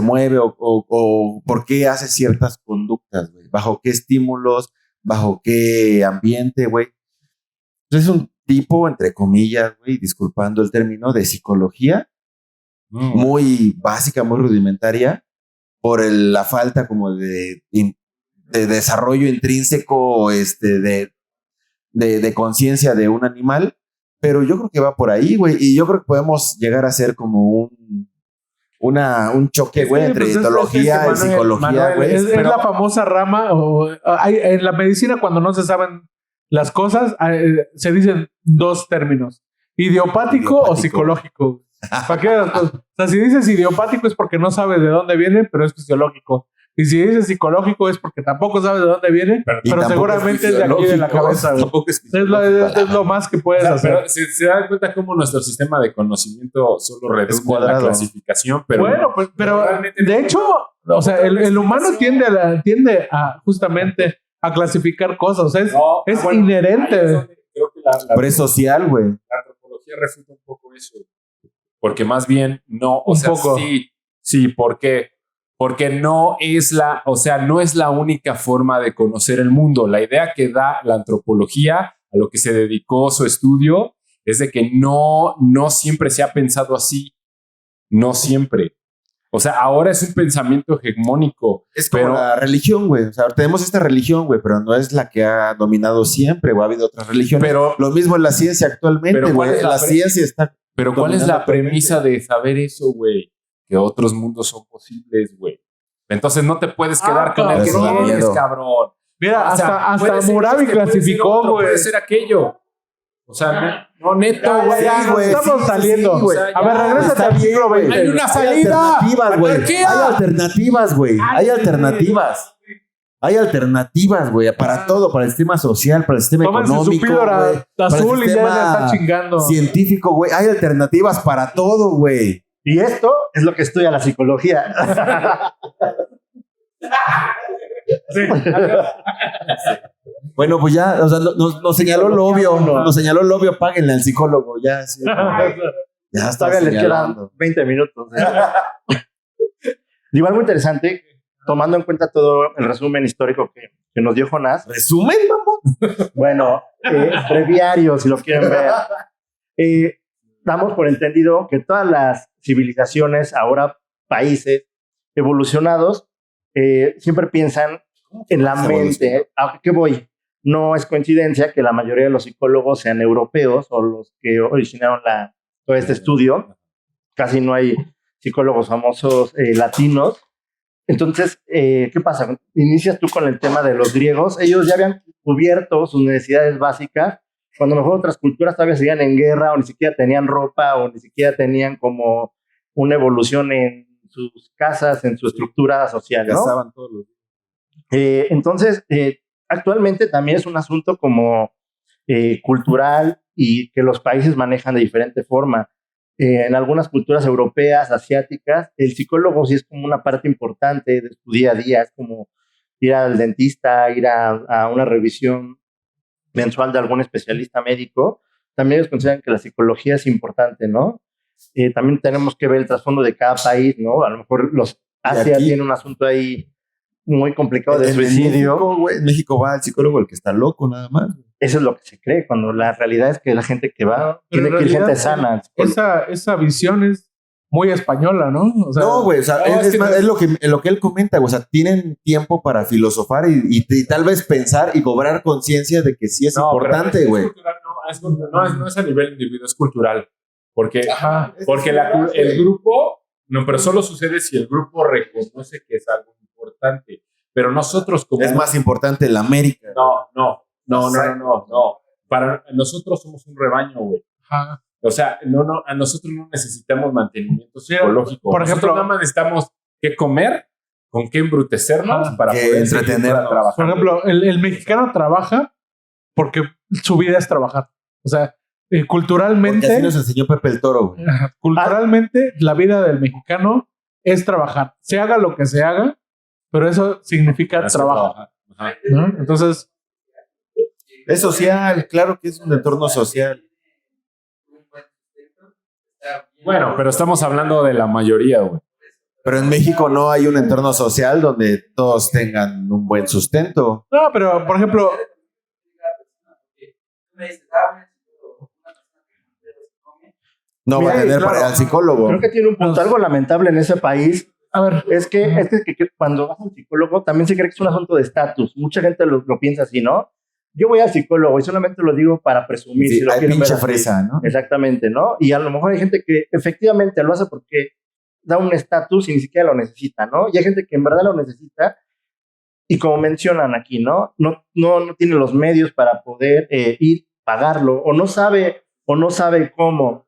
[SPEAKER 2] mueve o por qué hace ciertas conductas, güey. Bajo qué estímulos, bajo qué ambiente, güey. Entonces es un tipo, entre comillas, güey, disculpando el término, de psicología muy básica, muy rudimentaria, por la falta como de desarrollo intrínseco de conciencia de un animal, pero yo creo que va por ahí, güey, y yo creo que podemos llegar a ser como un choque, güey, entre etología y psicología, güey.
[SPEAKER 5] Es la famosa rama, en la medicina cuando no se saben las cosas, se dicen dos términos, idiopático o psicológico. ¿Para qué? O sea, si dices idiopático es porque no sabes de dónde viene, pero es fisiológico. Y si dices psicológico es porque tampoco sabes de dónde viene, pero seguramente es de aquí de la cabeza. Es lo más que puedes hacer.
[SPEAKER 3] Pero se dan cuenta cómo nuestro sistema de conocimiento solo redunda la clasificación. Pero
[SPEAKER 5] bueno, pero de hecho, o sea, el humano tiende a justamente a clasificar cosas. O sea, es inherente.
[SPEAKER 3] Creo que
[SPEAKER 2] pero es social, güey.
[SPEAKER 3] La antropología refuta un poco eso. Porque más bien no, o sea, sí, ¿por qué? Porque no es la única forma de conocer el mundo. La idea que da la antropología, a lo que se dedicó su estudio, es de que no siempre se ha pensado así. No siempre. O sea, ahora es un pensamiento hegemónico.
[SPEAKER 2] Es como la religión, güey. O sea, tenemos esta religión, güey, pero no es la que ha dominado siempre, o ha habido otras religiones. Pero lo mismo en la ciencia actualmente, güey. La ciencia está...
[SPEAKER 3] Pero ¿cuál es la premisa de saber eso, güey? Que otros mundos son posibles, güey. Entonces no te puedes quedar con el que tienes, cabrón.
[SPEAKER 5] Mira, hasta Murabi clasificó, güey.
[SPEAKER 3] Puede ser aquello. O sea, no neto, güey.
[SPEAKER 5] Estamos saliendo.
[SPEAKER 2] Sí,
[SPEAKER 5] a ver, regrésate al siglo XX.
[SPEAKER 3] Hay una salida.
[SPEAKER 2] Hay alternativas, güey. Hay alternativas, güey, para todo, para el sistema social, para el sistema económico, güey,
[SPEAKER 5] azul y ya le está chingando.
[SPEAKER 2] Científico, güey. Hay alternativas para todo, güey.
[SPEAKER 4] Y esto es lo que estudia la psicología.
[SPEAKER 2] Sí. Bueno, pues ya, o sea, nos señaló el obvio. Nos señaló el obvio, páguenle al psicólogo. Ya, sí. Ya está.
[SPEAKER 4] Todavía les quedan 20 minutos. Igual muy interesante, tomando en cuenta todo el resumen histórico que nos dio Jonás.
[SPEAKER 2] ¿Resumen, mamón?
[SPEAKER 4] Bueno, breviario, si lo quieren ver. Damos por entendido que todas las civilizaciones, ahora países evolucionados, siempre piensan en la mente. ¿A qué voy? No es coincidencia que la mayoría de los psicólogos sean europeos o los que originaron todo este estudio. Casi no hay psicólogos famosos latinos. Entonces, ¿qué pasa? Inicias tú con el tema de los griegos. Ellos ya habían cubierto sus necesidades básicas, cuando mejor otras culturas todavía seguían en guerra o ni siquiera tenían ropa o ni siquiera tenían como una evolución en sus casas, en su estructura social, ¿no?
[SPEAKER 2] Cazaban todos los
[SPEAKER 4] entonces, actualmente también es un asunto como cultural y que los países manejan de diferente forma. En algunas culturas europeas, asiáticas, el psicólogo sí es como una parte importante de tu día a día, es como ir al dentista, ir a una revisión mensual de algún especialista médico. También ellos consideran que la psicología es importante, ¿no? También tenemos que ver el trasfondo de cada país, ¿no? A lo mejor Asia tiene un asunto ahí muy complicado de suicidio.
[SPEAKER 2] En México va el psicólogo el que está loco nada más.
[SPEAKER 4] Eso es lo que se cree, cuando la realidad es que la gente que va tiene que ir gente sana.
[SPEAKER 5] Esa visión es muy española, ¿no? O sea,
[SPEAKER 2] no, güey, o sea, es lo que él comenta, güey, o sea, tienen tiempo para filosofar y tal vez pensar y cobrar conciencia de que sí es importante, güey.
[SPEAKER 3] No es a nivel individual, es cultural. Porque el grupo, no, pero solo sucede si el grupo reconoce que es algo importante. Pero nosotros como...
[SPEAKER 2] Es más importante el América.
[SPEAKER 3] No. Para nosotros somos un rebaño, güey.
[SPEAKER 5] Ajá.
[SPEAKER 3] O sea, a nosotros no necesitamos mantenimiento psicológico.
[SPEAKER 5] Por ejemplo,
[SPEAKER 3] nosotros nada más necesitamos qué comer, con qué embrutecernos para poder
[SPEAKER 2] entretenernos.
[SPEAKER 5] Por ejemplo, el mexicano trabaja porque su vida es trabajar. O sea, culturalmente...
[SPEAKER 2] Porque así nos enseñó Pepe el Toro, güey.
[SPEAKER 5] Culturalmente, la vida del mexicano es trabajar. Se haga lo que se haga, pero eso significa trabajo. ¿No? Entonces...
[SPEAKER 2] Es social, claro que es un entorno social.
[SPEAKER 3] Bueno, pero estamos hablando de la mayoría, güey.
[SPEAKER 2] Pero en México no hay un entorno social donde todos tengan un buen sustento.
[SPEAKER 5] No, pero, por ejemplo...
[SPEAKER 2] No va a tener para ir al psicólogo.
[SPEAKER 4] Creo que tiene un punto algo lamentable en ese país.
[SPEAKER 5] A ver,
[SPEAKER 4] es que cuando vas al psicólogo también se cree que es un asunto de estatus. Mucha gente lo piensa así, ¿no? Yo voy al psicólogo y solamente lo digo para presumir.
[SPEAKER 2] Sí,
[SPEAKER 4] si lo
[SPEAKER 2] hay
[SPEAKER 4] quieren
[SPEAKER 2] pinche
[SPEAKER 4] ver así.
[SPEAKER 2] fresa, ¿no?
[SPEAKER 4] Exactamente, ¿no? Y a lo mejor hay gente que efectivamente lo hace porque da un estatus y ni siquiera lo necesita, ¿no? Y hay gente que en verdad lo necesita y como mencionan aquí, ¿no? No tiene los medios para poder ir, pagarlo o no sabe cómo.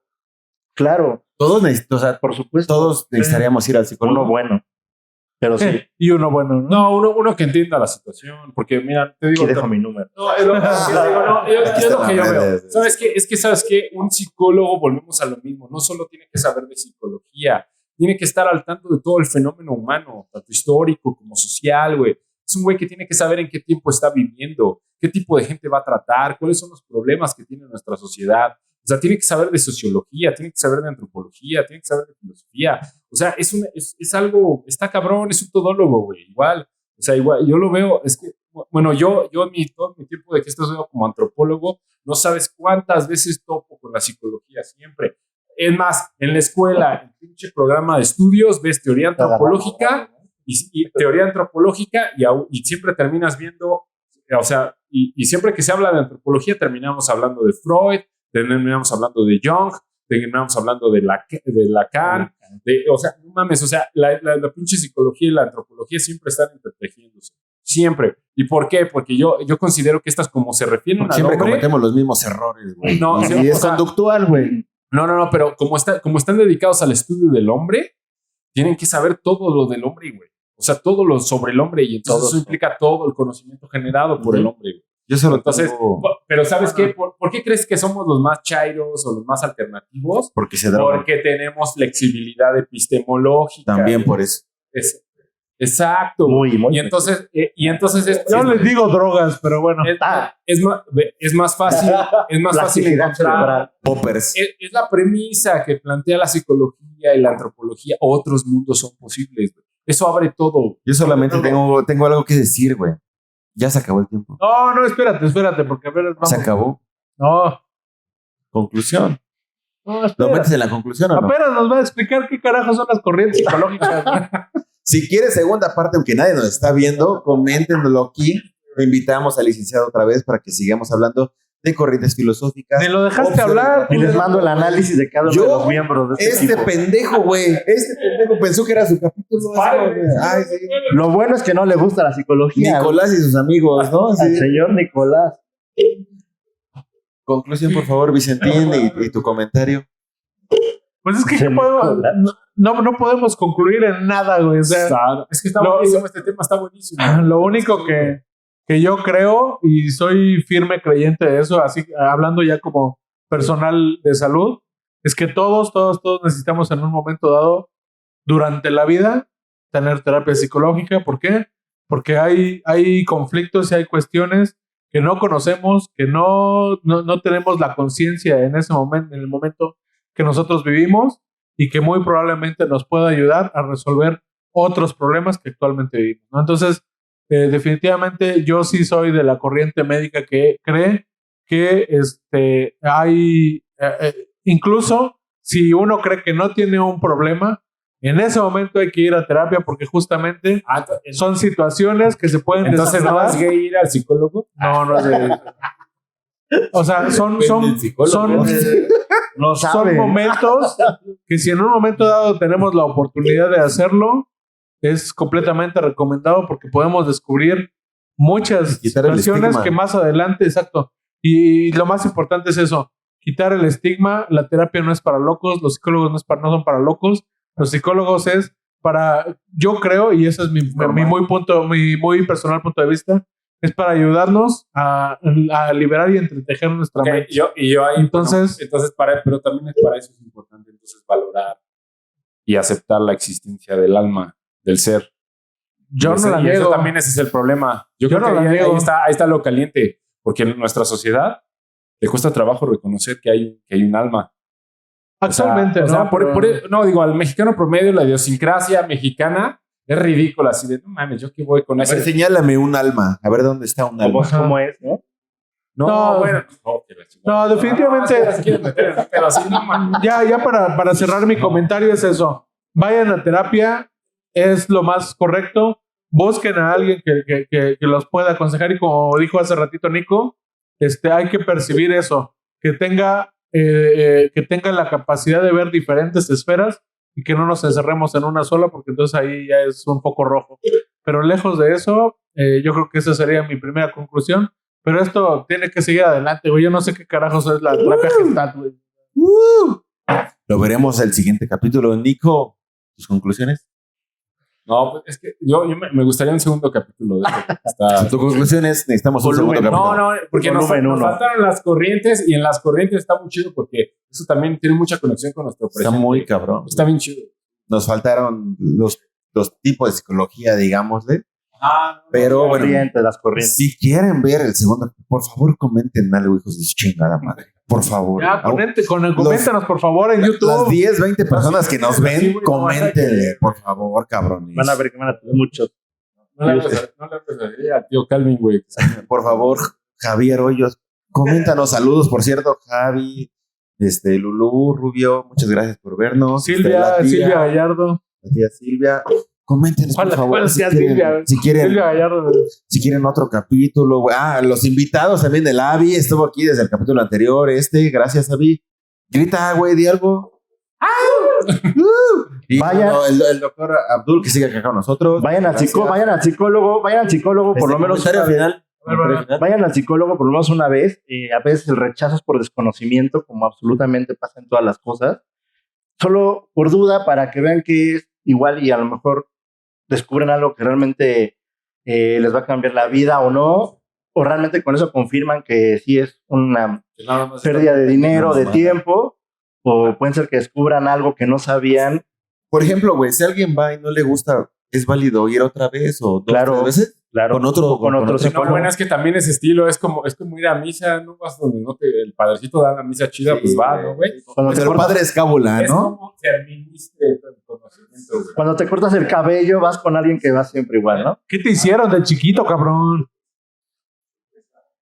[SPEAKER 4] Claro.
[SPEAKER 2] Todos necesitamos, o sea,
[SPEAKER 4] por supuesto.
[SPEAKER 2] Todos necesitaríamos ir al psicólogo.
[SPEAKER 4] Uno bueno. Pero sí.
[SPEAKER 5] Y uno bueno, ¿no?
[SPEAKER 3] No, uno que entienda la situación, porque mira, te digo...
[SPEAKER 4] Aquí dejo mi número.
[SPEAKER 3] No, es lo que yo veo. ¿Sabes qué? Un psicólogo, volvemos a lo mismo, no solo tiene que saber de psicología, tiene que estar al tanto de todo el fenómeno humano, tanto histórico como social, güey. Es un güey que tiene que saber en qué tiempo está viviendo, qué tipo de gente va a tratar, cuáles son los problemas que tiene nuestra sociedad. O sea, tiene que saber de sociología, tiene que saber de antropología, tiene que saber de filosofía. O sea, es algo, está cabrón, es un todólogo, güey, igual. O sea, igual, yo lo veo, es que, bueno, yo todo mi tiempo de que estoy como antropólogo, no sabes cuántas veces topo con la psicología siempre. Es más, en la escuela, en el pinche programa de estudios, ves teoría antropológica y teoría antropológica y siempre terminas viendo, o sea, y siempre que se habla de antropología terminamos hablando de Freud, terminamos hablando de Jung, terminamos hablando de Lacan, o sea, no mames, o sea, la pinche psicología y la antropología siempre están intertejiéndose, siempre. ¿Y por qué? Porque yo considero que estas como se refieren al
[SPEAKER 2] siempre
[SPEAKER 3] hombre,
[SPEAKER 2] cometemos los mismos errores, güey.
[SPEAKER 3] No,
[SPEAKER 2] y es conductual, güey.
[SPEAKER 3] No, pero como están dedicados al estudio del hombre, tienen que saber todo lo del hombre, güey. O sea, todo lo sobre el hombre y entonces eso implica todo el conocimiento generado por el hombre, güey.
[SPEAKER 2] Yo solo
[SPEAKER 3] entonces, pero ¿sabes qué? ¿Por qué crees que somos los más chairos o los más alternativos?
[SPEAKER 2] Porque se drogan.
[SPEAKER 3] Porque tenemos flexibilidad epistemológica.
[SPEAKER 2] También por eso.
[SPEAKER 3] Exacto.
[SPEAKER 4] Muy
[SPEAKER 3] y entonces
[SPEAKER 5] yo les digo drogas, pero bueno.
[SPEAKER 3] Es más fácil. Es más fácil encontrar.
[SPEAKER 2] Poppers.
[SPEAKER 3] Es la premisa que plantea la psicología y la antropología. Otros mundos son posibles. Eso abre todo.
[SPEAKER 2] Yo solamente tengo algo que decir, güey. Ya se acabó el tiempo.
[SPEAKER 5] No, espérate, porque a ver, vamos.
[SPEAKER 2] ¿Se acabó?
[SPEAKER 5] No.
[SPEAKER 2] Conclusión.
[SPEAKER 5] No,
[SPEAKER 2] ¿Lo metes en la conclusión o no?
[SPEAKER 5] Apenas nos va a explicar qué carajo son las corrientes psicológicas.
[SPEAKER 2] Si quieres segunda parte, aunque nadie nos está viendo, coméntenlo aquí. Lo invitamos al licenciado otra vez para que sigamos hablando de corrientes filosóficas.
[SPEAKER 5] Me lo dejaste hablar.
[SPEAKER 4] Y les mando el análisis de cada uno de los miembros de este tipo.
[SPEAKER 2] Pendejo, güey. Este pendejo pensó que era su capítulo. Ay, sí.
[SPEAKER 4] Lo bueno es que no le gusta la psicología.
[SPEAKER 2] Nicolás y sus amigos, ¿no?
[SPEAKER 4] Sí. Al señor Nicolás.
[SPEAKER 2] Conclusión, por favor, Vicentín, y tu comentario.
[SPEAKER 5] Pues es que no podemos concluir en nada, güey. O sea,
[SPEAKER 3] es que está buenísimo, este tema está buenísimo.
[SPEAKER 5] Lo único que yo creo, y soy firme creyente de eso, así hablando ya como personal de salud, es que todos necesitamos en un momento dado, durante la vida, tener terapia psicológica. ¿Por qué? Porque hay conflictos y hay cuestiones que no conocemos, que no tenemos la conciencia en ese momento, en el momento que nosotros vivimos, y que muy probablemente nos pueda ayudar a resolver otros problemas que actualmente vivimos, ¿no? Entonces, definitivamente yo sí soy de la corriente médica que cree que hay, incluso si uno cree que no tiene un problema, en ese momento hay que ir a terapia, porque justamente son situaciones que se pueden
[SPEAKER 3] Entonces, ¿no es gay ir al psicólogo?
[SPEAKER 5] No es gay. O sea, son momentos que, si en un momento dado tenemos la oportunidad de hacerlo, es completamente recomendado, porque podemos descubrir muchas situaciones que más adelante, exacto. Y lo más importante es eso, quitar el estigma. La terapia no es para locos, los psicólogos no son para locos. Los psicólogos es para, yo creo, y ese es mi muy personal punto de vista, es para ayudarnos a liberar y entretejer nuestra mente.
[SPEAKER 3] Entonces, pero también es para eso es importante entonces valorar y aceptar la existencia del alma, del ser.
[SPEAKER 5] Yo no la niego.
[SPEAKER 3] Eso también ese es el problema. Yo creo que ahí está lo caliente, porque en nuestra sociedad le cuesta trabajo reconocer que hay un alma.
[SPEAKER 5] Actualmente,
[SPEAKER 3] digo, al mexicano promedio, la idiosincrasia mexicana es ridícula, así de, no mames, yo qué voy con eso.
[SPEAKER 2] Señálame un alma, a ver dónde está un alma.
[SPEAKER 4] ¿Cómo es, no?
[SPEAKER 5] No, definitivamente. Ya para cerrar mi comentario es eso. Vayan a terapia, es lo más correcto. Busquen a alguien que los pueda aconsejar, y como dijo hace ratito Nico, hay que percibir eso, que tenga la capacidad de ver diferentes esferas, y que no nos encerremos en una sola, porque entonces ahí ya es un foco rojo. Pero lejos de eso, yo creo que esa sería mi primera conclusión. Pero esto tiene que seguir adelante, güey. Yo no sé qué carajos es la terapia gestal, güey.
[SPEAKER 2] Lo veremos el siguiente capítulo. Nico, ¿tus conclusiones?
[SPEAKER 3] No, pues es que yo me gustaría un segundo capítulo de esto.
[SPEAKER 2] Tu conclusión es, necesitamos un segundo capítulo.
[SPEAKER 3] No, porque nos faltaron las corrientes, y en las corrientes está muy chido, porque eso también tiene mucha conexión con nuestro presente.
[SPEAKER 2] Está muy cabrón.
[SPEAKER 3] Está bien chido.
[SPEAKER 2] Nos faltaron los tipos de psicología, digámosle. Pero bueno,
[SPEAKER 4] las corrientes.
[SPEAKER 2] Si quieren ver el segundo, por favor comenten algo, hijos de su chingada madre. Por favor.
[SPEAKER 5] Ya, coméntanos, por favor, en YouTube.
[SPEAKER 2] Las 10, 20 personas que nos ven, coméntenle, por favor, cabrones.
[SPEAKER 4] Van a ver que van a tener muchos.
[SPEAKER 3] No le empezaría a tío Calvin, güey.
[SPEAKER 2] Por favor, Javier Hoyos, coméntanos. Saludos, por cierto, Javi, Lulú, Rubio, muchas gracias por vernos.
[SPEAKER 5] Silvia Gallardo.
[SPEAKER 2] La tía Silvia. Coméntenos, por favor, si quieren otro capítulo. Los invitados también del Avi, estuvo aquí desde el capítulo anterior. Gracias, Avi. Grita, güey, di algo. Y
[SPEAKER 4] vayan,
[SPEAKER 2] el doctor Abdul, que sigue acá con nosotros.
[SPEAKER 4] Vayan al psicólogo, por lo menos una vez. Vayan al psicólogo por lo menos una vez. A veces el rechazo es por desconocimiento, como absolutamente pasa en todas las cosas. Solo por duda, para que vean que es igual, y a lo mejor descubren algo que realmente les va a cambiar la vida o no, o realmente con eso confirman que sí es una pérdida de dinero, de tiempo, o pueden ser que descubran algo que no sabían.
[SPEAKER 2] Por ejemplo, güey, si alguien va y no le gusta, ¿es válido ir otra vez o dos veces?
[SPEAKER 4] Claro,
[SPEAKER 2] con otro
[SPEAKER 3] psicólogo. No, bueno, es que también ese estilo es como ir a misa, ¿no? Vas donde el padrecito da la misa chida, sí, pues va, ¿no, güey?
[SPEAKER 2] El padre es cábula, ¿no?
[SPEAKER 3] Es como que administre el conocimiento, güey.
[SPEAKER 4] Cuando te cortas el cabello, vas con alguien que va siempre igual, ¿no?
[SPEAKER 5] ¿Qué te hicieron de chiquito, cabrón?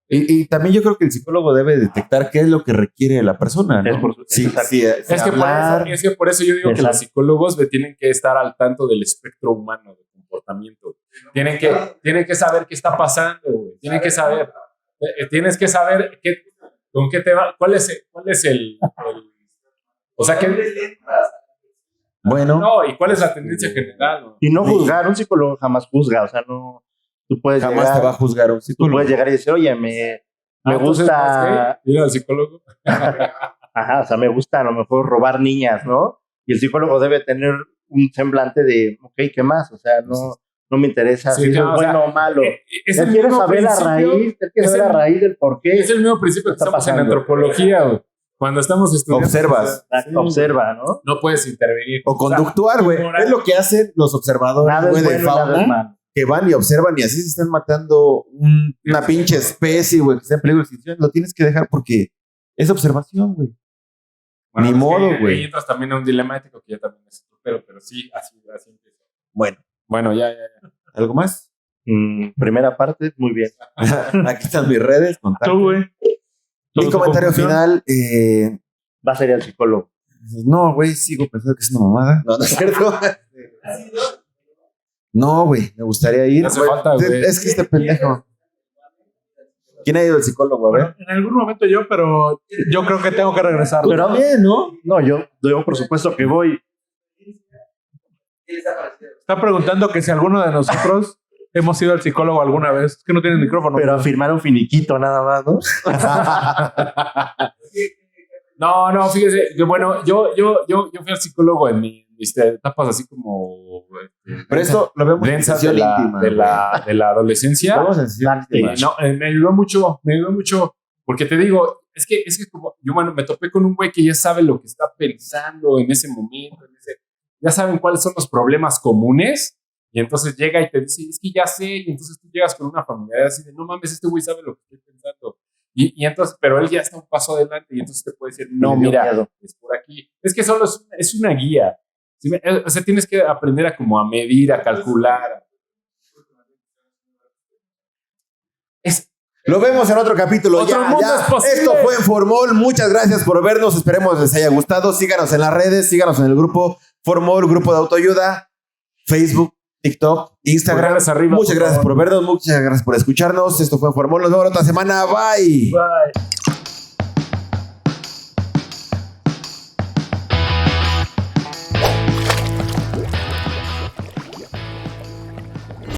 [SPEAKER 2] Y también yo creo que el psicólogo debe detectar qué es lo que requiere la persona, ¿no?
[SPEAKER 3] Es que por eso yo digo que los psicólogos tienen que estar al tanto del espectro humano de comportamiento. Tienen que saber qué está pasando, güey. Tienes que saber con qué te va, cuál es el o sea,
[SPEAKER 2] bueno.
[SPEAKER 3] No, y cuál es la tendencia general, ¿no?
[SPEAKER 4] Y no juzgar, un psicólogo jamás juzga, o sea, no. Tú puedes
[SPEAKER 2] jamás te va a juzgar un psicólogo.
[SPEAKER 4] Tú puedes llegar y decir, oye, me gusta
[SPEAKER 3] ir al psicólogo.
[SPEAKER 4] Ajá, o sea, me gusta a lo mejor robar niñas, ¿no? Y el psicólogo debe tener un semblante de, ok, ¿qué más? O sea, no me interesa si es bueno o malo. Él quiere saber la raíz, del por qué.
[SPEAKER 3] Es el mismo principio que estamos en antropología, güey. Cuando estamos estudiando.
[SPEAKER 2] Observas.
[SPEAKER 4] Observa, ¿no?
[SPEAKER 3] No puedes intervenir.
[SPEAKER 2] O conductuar, güey. Es lo que hacen los observadores,
[SPEAKER 4] Nada
[SPEAKER 2] güey,
[SPEAKER 4] es
[SPEAKER 2] de
[SPEAKER 4] bueno, nada es
[SPEAKER 2] fauna.
[SPEAKER 4] malo.
[SPEAKER 2] Que van y observan y así se están matando una pinche especie, güey, que está en peligro de extinción. Lo tienes que dejar porque es observación, güey.
[SPEAKER 3] Bueno,
[SPEAKER 2] Ni
[SPEAKER 3] es que
[SPEAKER 2] modo, güey.
[SPEAKER 3] Ahí entras también a un dilema ético que ya también es pero sí, así empieza.
[SPEAKER 2] Bueno,
[SPEAKER 3] Bueno, ya.
[SPEAKER 2] ¿algo más?
[SPEAKER 4] Primera parte, muy bien.
[SPEAKER 2] Aquí están mis redes, contacto.
[SPEAKER 5] Tú, güey.
[SPEAKER 2] Mi comentario final,
[SPEAKER 4] Va a ser el psicólogo.
[SPEAKER 2] no, güey, sigo pensando que es una mamada. No, no es cierto. No, güey, me gustaría ir.
[SPEAKER 3] No hace
[SPEAKER 2] güey.
[SPEAKER 3] falta, güey.
[SPEAKER 2] Es que este pendejo. ¿Quién ha ido al psicólogo? A ver.
[SPEAKER 5] En algún momento yo, pero yo creo que tengo que regresar.
[SPEAKER 4] Pero
[SPEAKER 2] Bien, ¿no?
[SPEAKER 4] no, yo por supuesto que voy.
[SPEAKER 5] Está preguntando que si alguno de nosotros hemos ido al psicólogo alguna vez. Es que no tiene micrófono.
[SPEAKER 4] Pero a firmar un finiquito nada más, ¿no?
[SPEAKER 3] No, fíjese, que bueno, yo fui al psicólogo en mis etapas así como
[SPEAKER 2] Pero esto lo vemos en
[SPEAKER 3] densas
[SPEAKER 2] sesión
[SPEAKER 3] de la,
[SPEAKER 2] íntima.
[SPEAKER 3] de la adolescencia.
[SPEAKER 2] Vamos en sesión íntima.
[SPEAKER 3] No, me ayudó mucho, porque te digo, es que como yo, bueno, me topé con un güey que ya sabe lo que está pensando en ese momento, ya saben cuáles son los problemas comunes, y entonces llega y te dice, es que ya sé, y entonces tú llegas con una familiaridad así de, no mames, este güey sabe lo que estoy pensando, y entonces, pero él ya está un paso adelante, y entonces te puede decir, no, mira, es por aquí, es que solo es una guía, ¿sí? O sea, tienes que aprender a como a medir, a calcular.
[SPEAKER 2] Lo vemos en otro capítulo.
[SPEAKER 3] Otro
[SPEAKER 2] Ya.
[SPEAKER 3] mundo es posible.
[SPEAKER 2] Esto fue en Formol. Muchas gracias por vernos. Esperemos les haya gustado. Síganos en las redes, síganos en el grupo Formol, grupo de autoayuda, Facebook, TikTok, Instagram.
[SPEAKER 3] Pulgares arriba,
[SPEAKER 2] Muchas
[SPEAKER 3] por
[SPEAKER 2] gracias
[SPEAKER 3] favor.
[SPEAKER 2] por vernos. Muchas gracias por escucharnos. Esto fue en Formol. Nos vemos la otra semana. Bye.
[SPEAKER 5] Bye.